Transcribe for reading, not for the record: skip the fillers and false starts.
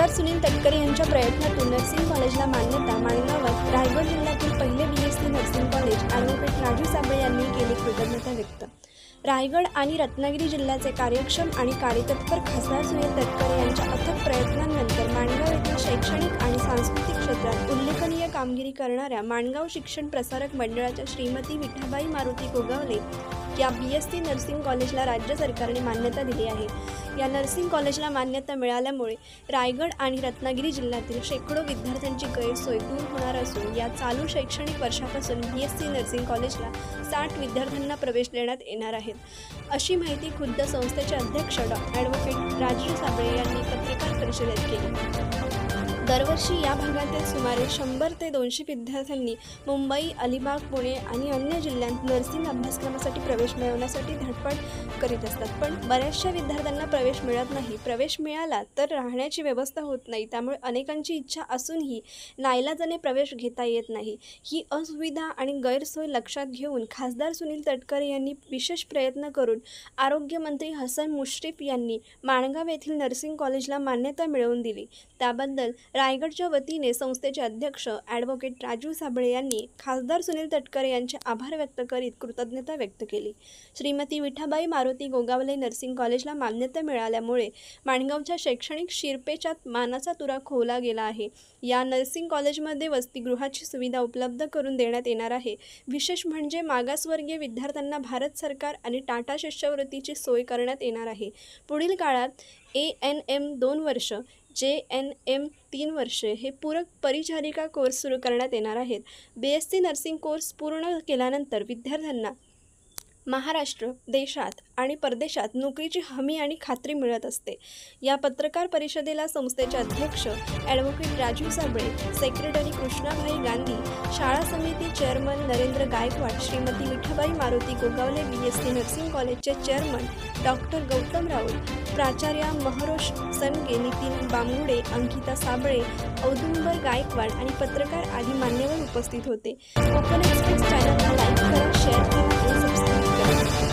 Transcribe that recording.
खासदार सुनील तटकरे यांच्या प्रयत्नातून नर्सिंग कॉलेजला मान्यता. माणगावात रायगड जिल्ह्यातील पहिले BSc nursing college advocate Raju Sable यांनी केली कृतज्ञता व्यक्त. रायगड आणि रत्नागिरी जिल्ह्याचे कार्यक्षम आणि कार्यतत्पर खासदार सुनील तटकरे यांच्या अथक प्रयत्नांनंतर माणगाव येथील शैक्षणिक आणि सांस्कृतिक क्षेत्रात उल्लेखनीय कामगिरी करणाऱ्या माणगाव शिक्षण प्रसारक मंडळाच्या श्रीमती विठाबाई मारुती गोगावले या BSc नर्सिंग कॉलेजला राज्य सरकारने मान्यता दिली आहे. या नर्सिंग कॉलेजला मान्यता मिळाल्यामुळे रायगड आणि रत्नागिरी जिल्ह्यातील शेकडो विद्यार्थ्यांची गैरसोय दूर होणार असून या चालू शैक्षणिक वर्षापासून BSc नर्सिंग कॉलेजला 60 विद्यार्थ्यांना प्रवेश देण्यात येणार आहेत, अशी माहिती खुद्द संस्थेचे अध्यक्ष ॲडव्होकेट राजू साबळे यांनी पत्रकार परिषदेत केली. दरवर्षी या भागातील सुमारे 100 ते 200 विद्यार्थ्यांनी मुंबई, अलिबाग, पुणे आणि अन्य जिल्ह्यांत नर्सिंग अभ्यासक्रमासाठी प्रवेश मिळवण्यासाठी धडपड करीत असतात. पण बऱ्याचशा विद्यार्थ्यांना प्रवेश मिळत नाही. प्रवेश मिळाला तर राहण्याची व्यवस्था होत नाही. त्यामुळे अनेकांची इच्छा असूनही नाईलाजाने प्रवेश घेता येत नाही. ही असुविधा आणि गैरसोय लक्षात घेऊन खासदार सुनील तटकरे यांनी विशेष प्रयत्न करून आरोग्यमंत्री हसन मुश्रीफ यांनी माणगाव येथील नर्सिंग कॉलेजला मान्यता मिळवून दिली. त्याबद्दल रायगडच्या वतीने संस्थेचे अध्यक्ष ॲडव्होकेट राजू साबळे यांनी खासदार सुनील तटकरे यांचे आभार व्यक्त करीत कृतज्ञता व्यक्त केली. श्रीमती विठाबाई मारुती गोगावले नर्सिंग कॉलेजला मान्यता मिळाल्यामुळे माणगावच्या शैक्षणिक शिरपेचात मानाचा तुरा खोवला गेला आहे. या नर्सिंग कॉलेजमध्ये वसतिगृहाची सुविधा उपलब्ध करून देण्यात येणार आहे. विशेष म्हणजे मागासवर्गीय विद्यार्थ्यांना भारत सरकार आणि टाटा शिष्यवृत्तीची सोय करण्यात येणार आहे. पुढील काळात ANM 2 वर्ष, JNM 3 वर्षे हे पूरक परिचारिका कोर्स सुरू करण्यात येणार आहेत. BSc नर्सिंग कोर्स पूर्ण केल्यानंतर विद्यार्थ्यांना महाराष्ट्र, देशात आणि परदेशात नोकरीची हमी आणि खात्री मिळत असते. या पत्रकार परिषदेला संस्थेचे अध्यक्ष ॲडव्होकेट राजू साबळे, सेक्रेटरी कृष्णाभाई गांधी, शाळा समिती chairman Narendra Gaikwad, Shrimati Vithabai Maruti Gogawale BSc nursing कॉलेजचे चेअरमन डॉक्टर गौतम राऊत, प्राचार्या महरोष सनगे, नितीन बांबुडे, अंकिता साबळे, औदुंबर गायकवाड आणि पत्रकार आदी मान्यवर उपस्थित होते. कोकण एक्सप्रेस चॅनलला लाईक करा, शेअर करा आणि सबस्क्राईब करा.